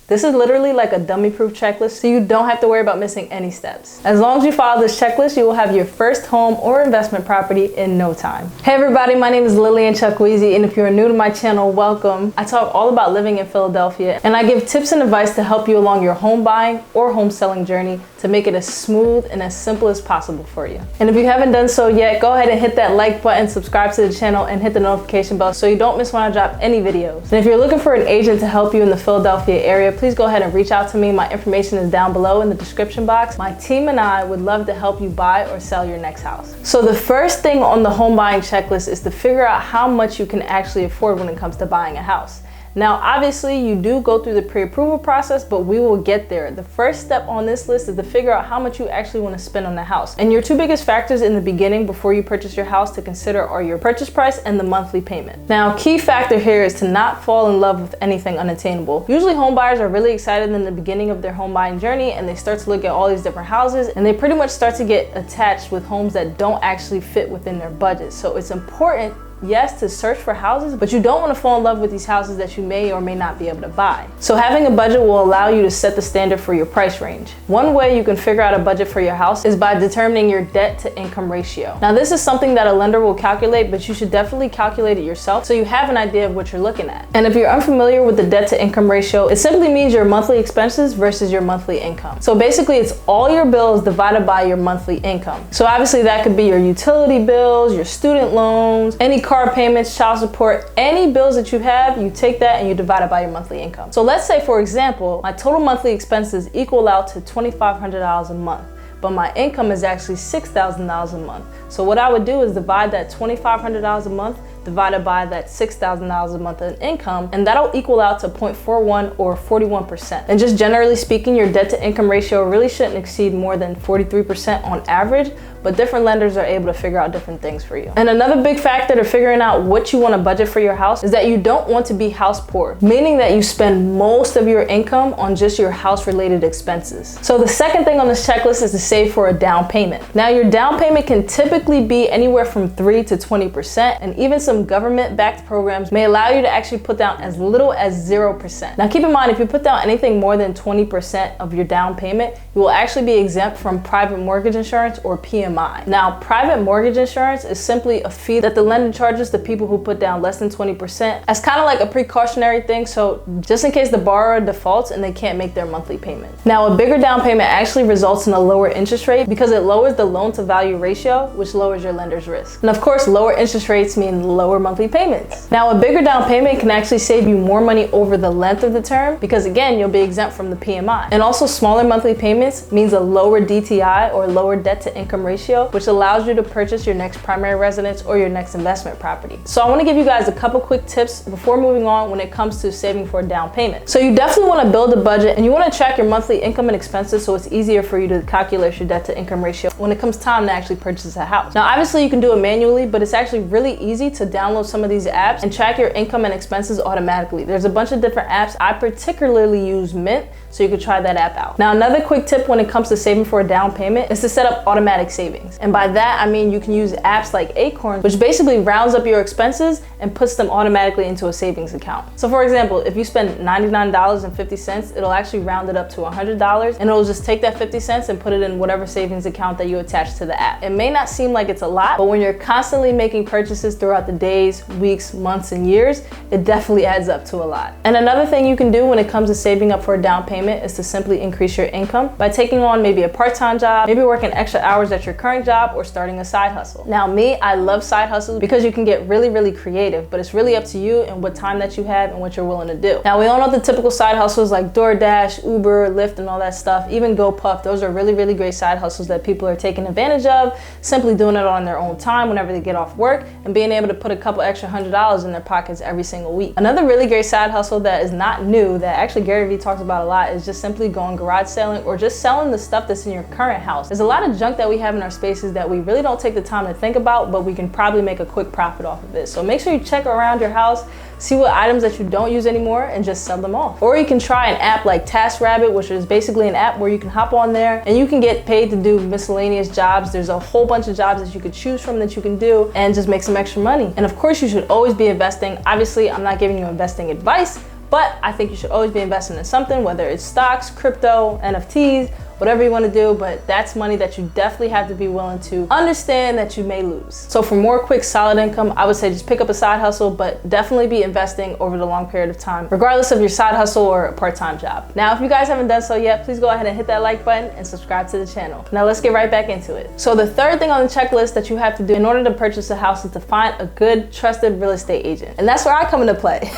This is literally like a dummy-proof checklist, so you don't have to worry about missing any steps. As long as you follow this checklist, you will have your first home or investment property in no time. Hey everybody, my name is Lillian Chuckweezy, and if you're new to my channel, welcome. I talk all about living in Philadelphia, and I give tips and advice to help you along your home buying or home selling journey to make it as smooth and as simple as possible for you. And if you haven't done so yet, go ahead and hit that like button, subscribe to the channel, and hit the notification bell so you don't miss when I drop any videos. And if you're looking for an agent to help you in the Philadelphia area, please go ahead and reach out to me. My information is down below in the description box. My team and I would love to help you buy or sell your next house. So the first thing on the home buying checklist is to figure out how much you can actually afford when it comes to buying a house. Now, obviously, you do go through the pre-approval process, but we will get there. The first step on this list is to figure out how much you actually want to spend on the house. And your two biggest factors in the beginning before you purchase your house to consider are your purchase price and the monthly payment. Now, key factor here is to not fall in love with anything unattainable. Usually home buyers are really excited in the beginning of their home buying journey, and they start to look at all these different houses, and they pretty much start to get attached with homes that don't actually fit within their budget. So it's important, yes, to search for houses, but you don't want to fall in love with these houses that you may or may not be able to buy. So having a budget will allow you to set the standard for your price range. One way you can figure out a budget for your house is by determining your debt to income ratio. Now, this is something that a lender will calculate, but you should definitely calculate it yourself so you have an idea of what you're looking at. And if you're unfamiliar with the debt to income ratio, it simply means your monthly expenses versus your monthly income. So basically, it's all your bills divided by your monthly income. So obviously that could be your utility bills, your student loans, any car payments, child support, any bills that you have, you take that and you divide it by your monthly income. So let's say, for example, my total monthly expenses equal out to $2,500 a month, but my income is actually $6,000 a month. So what I would do is divide that $2,500 a month divided by that $6,000 a month in income, and that'll equal out to 0.41 or 41%. And just generally speaking, your debt to income ratio really shouldn't exceed more than 43% on average, but different lenders are able to figure out different things for you. And another big factor to figuring out what you want to budget for your house is that you don't want to be house poor, meaning that you spend most of your income on just your house related expenses. So the second thing on this checklist is to save for a down payment. Now, your down payment can typically be anywhere from 3 to 20%, and even some government-backed programs may allow you to actually put down as little as 0%. Now, keep in mind, if you put down anything more than 20% of your down payment, you will actually be exempt from private mortgage insurance, or PMI. Now, private mortgage insurance is simply a fee that the lender charges to people who put down less than 20% as kind of like a precautionary thing, so just in case the borrower defaults and they can't make their monthly payment. Now, a bigger down payment actually results in a lower interest rate because it lowers the loan to value ratio, which lowers your lender's risk. And of course, lower interest rates mean lower monthly payments. Now, a bigger down payment can actually save you more money over the length of the term because, again, you'll be exempt from the PMI. And also, smaller monthly payments means a lower DTI, or lower debt to income ratio, which allows you to purchase your next primary residence or your next investment property. So I want to give you guys a couple quick tips before moving on when it comes to saving for a down payment. So you definitely want to build a budget, and you want to track your monthly income and expenses so it's easier for you to calculate your debt to income ratio when it comes time to actually purchase a house. Now, obviously you can do it manually, but it's actually really easy to download some of these apps and track your income and expenses automatically. There's a bunch of different apps. I particularly use Mint, so you could try that app out. Now, another quick tip when it comes to saving for a down payment is to set up automatic savings. And by that, I mean you can use apps like Acorns, which basically rounds up your expenses and puts them automatically into a savings account. So for example, if you spend $99.50, it'll actually round it up to $100, and it'll just take that 50 cents and put it in whatever savings account that you attach to the app. It may not seem like it's a lot, but when you're constantly making purchases throughout the days, weeks, months, and years, it definitely adds up to a lot. And another thing you can do when it comes to saving up for a down payment is to simply increase your income by taking on maybe a part-time job, maybe working extra hours at your current job, or starting a side hustle. Now, me, I love side hustles because you can get really, really creative, but it's really up to you and what time that you have and what you're willing to do. Now, we all know the typical side hustles like DoorDash, Uber, Lyft, and all that stuff, even GoPuff. Those are really, really great side hustles that people are taking advantage of, simply doing it on their own time whenever they get off work and being able to put a couple extra $100 in their pockets every single week. Another really great side hustle that is not new, that actually Gary Vee talks about a lot, is just simply going garage selling or just selling the stuff that's in your current house. There's a lot of junk that we have in our spaces that we really don't take the time to think about, but we can probably make a quick profit off of it. So make sure you check around your house, see what items that you don't use anymore, and just sell them off. Or you can try an app like TaskRabbit, which is basically an app where you can hop on there and you can get paid to do miscellaneous jobs. There's a whole bunch of jobs that you could choose from that you can do and just make some extra money. And of course, you should always be investing. Obviously, I'm not giving you investing advice, But I think you should always be investing in something, whether it's stocks, crypto, NFTs, whatever you want to do, but that's money that you definitely have to be willing to understand that you may lose. So for more quick, solid income, I would say just pick up a side hustle, but definitely be investing over the long period of time, regardless of your side hustle or a part-time job. Now, if you guys haven't done so yet, please go ahead and hit that like button and subscribe to the channel. Now let's get right back into it. So the third thing on the checklist that you have to do in order to purchase a house is to find a good, trusted real estate agent. And that's where I come into play.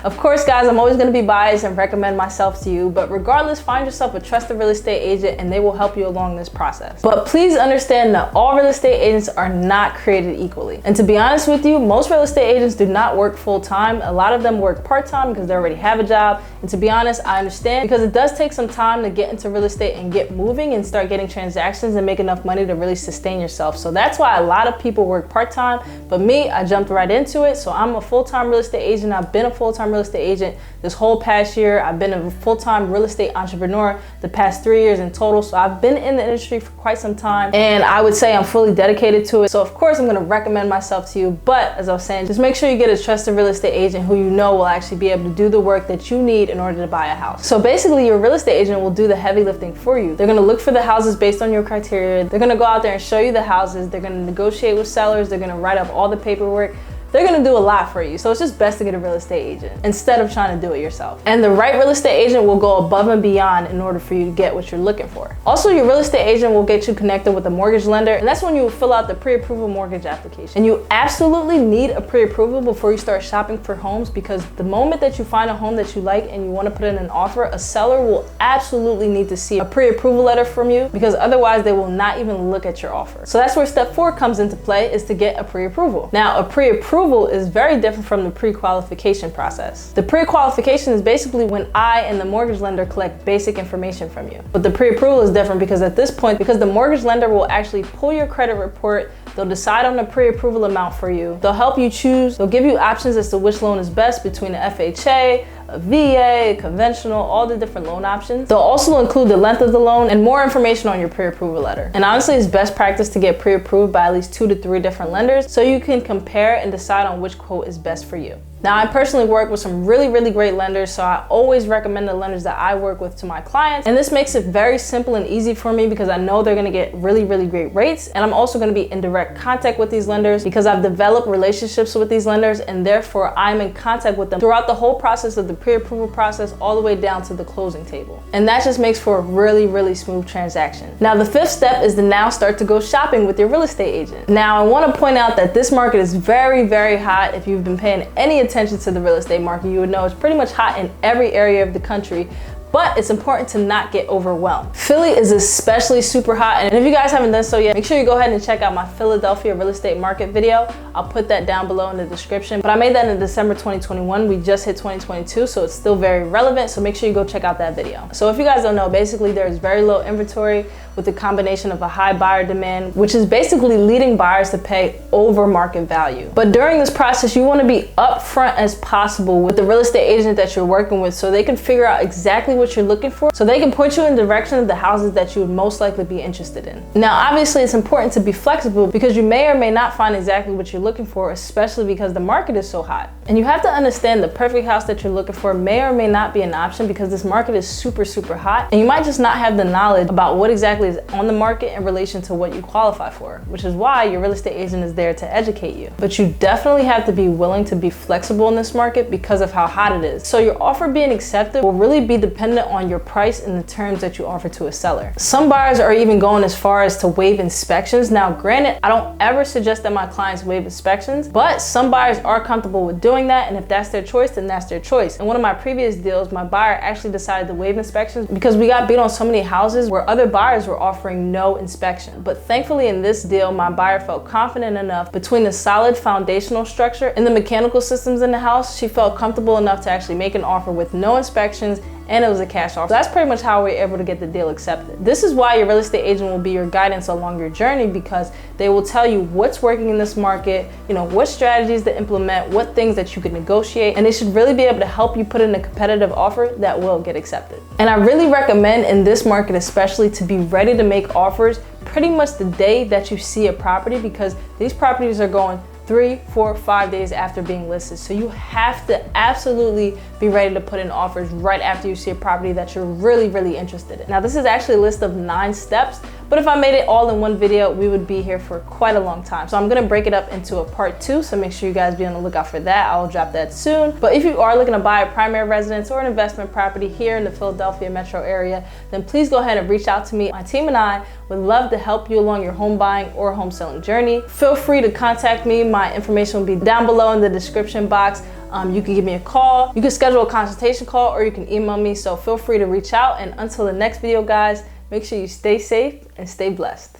Of course, guys, I'm always going to be biased and recommend myself to you, but regardless, find yourself a trusted real estate agent and they will help you along this process. But please understand that all real estate agents are not created equally. And to be honest with you, most real estate agents do not work full-time. A lot of them work part-time because they already have a job. And to be honest, I understand because it does take some time to get into real estate and get moving and start getting transactions and make enough money to really sustain yourself. So that's why a lot of people work part-time, but me, I jumped right into it. So I'm a full-time real estate agent. I've been a full-time real estate agent this whole past year. I've been a full-time real estate entrepreneur the past 3 years in total. So I've been in the industry for quite some time and I would say I'm fully dedicated to it. So of course I'm going to recommend myself to you, but as I was saying, just make sure you get a trusted real estate agent who you know will actually be able to do the work that you need in order to buy a house. So basically your real estate agent will do the heavy lifting for you. They're going to look for the houses based on your criteria. They're going to go out there and show you the houses. They're going to negotiate with sellers. They're going to write up all the paperwork. They're gonna do a lot for you. So it's just best to get a real estate agent instead of trying to do it yourself. And the right real estate agent will go above and beyond in order for you to get what you're looking for. Also, your real estate agent will get you connected with a mortgage lender, and that's when you will fill out the pre-approval mortgage application. And you absolutely need a pre-approval before you start shopping for homes, because the moment that you find a home that you like and you wanna put in an offer, a seller will absolutely need to see a pre-approval letter from you, because otherwise they will not even look at your offer. So that's where step 4 comes into play, is to get a pre-approval. Now, a pre-approval is very different from the pre-qualification process. The pre-qualification is basically when I and the mortgage lender collect basic information from you. But the pre-approval is different because at this point, because the mortgage lender will actually pull your credit report, they'll decide on the pre-approval amount for you. They'll help you choose. They'll give you options as to which loan is best between the FHA, a VA, conventional, all the different loan options. They'll also include the length of the loan and more information on your pre-approval letter. And honestly, it's best practice to get pre-approved by at least 2 to 3 different lenders so you can compare and decide on which quote is best for you. Now, I personally work with some really great lenders, so I always recommend the lenders that I work with to my clients. And this makes it very simple and easy for me because I know they're gonna get really great rates. And I'm also gonna be in direct contact with these lenders because I've developed relationships with these lenders, and therefore I'm in contact with them throughout the whole process of the pre-approval process all the way down to the closing table. And that just makes for a really smooth transaction. Now, the 5th step is to now start to go shopping with your real estate agent. Now, I wanna point out that this market is very hot. If you've been paying any attention to the real estate market, you would know it's pretty much hot in every area of the country. But it's important to not get overwhelmed. Philly is especially super hot, and if you guys haven't done so yet, make sure you go ahead and check out my Philadelphia real estate market video. I'll put that down below in the description. But I made that in December 2021. We just hit 2022, so it's still very relevant, so make sure you go check out that video. So if you guys don't know, basically there's very low inventory with the combination of a high buyer demand, which is basically leading buyers to pay over market value. But during this process, you want to be upfront as possible with the real estate agent that you're working with so they can figure out exactly what you're looking for, so they can point you in the direction of the houses that you would most likely be interested in. Now, obviously it's important to be flexible because you may or may not find exactly what you're looking for, especially because the market is so hot. And you have to understand the perfect house that you're looking for may or may not be an option because this market is super hot, and you might just not have the knowledge about what exactly is on the market in relation to what you qualify for, which is why your real estate agent is there to educate you. But you definitely have to be willing to be flexible in this market because of how hot it is. So your offer being accepted will really be dependent on your price and the terms that you offer to a seller. Some buyers are even going as far as to waive inspections. Now, granted, I don't ever suggest that my clients waive inspections, but some buyers are comfortable with doing that, and if that's their choice, then that's their choice. In one of my previous deals, my buyer actually decided to waive inspections because we got beat on so many houses where other buyers were offering no inspection. But thankfully in this deal, my buyer felt confident enough between the solid foundational structure and the mechanical systems in the house, she felt comfortable enough to actually make an offer with no inspections, and it was a cash offer. So that's pretty much how we were able to get the deal accepted. This is why your real estate agent will be your guidance along your journey, because they will tell you what's working in this market, you know, what strategies to implement, what things that you can negotiate, and they should really be able to help you put in a competitive offer that will get accepted. And I really recommend in this market especially to be ready to make offers pretty much the day that you see a property, because these properties are going 3, 4, 5 days after being listed. So you have to absolutely be ready to put in offers right after you see a property that you're really interested in. Now, this is actually a list of 9 steps, but if I made it all in one video, we would be here for quite a long time. So I'm gonna break it up into a part 2, so make sure you guys be on the lookout for that. I'll drop that soon. But if you are looking to buy a primary residence or an investment property here in the Philadelphia metro area, then please go ahead and reach out to me. My team and I would love to help you along your home buying or home selling journey. Feel free to contact me. My information will be down below in the description box. You can give me a call, you can schedule a consultation call, or you can email me. So feel free to reach out. And until the next video, guys, make sure you stay safe and stay blessed.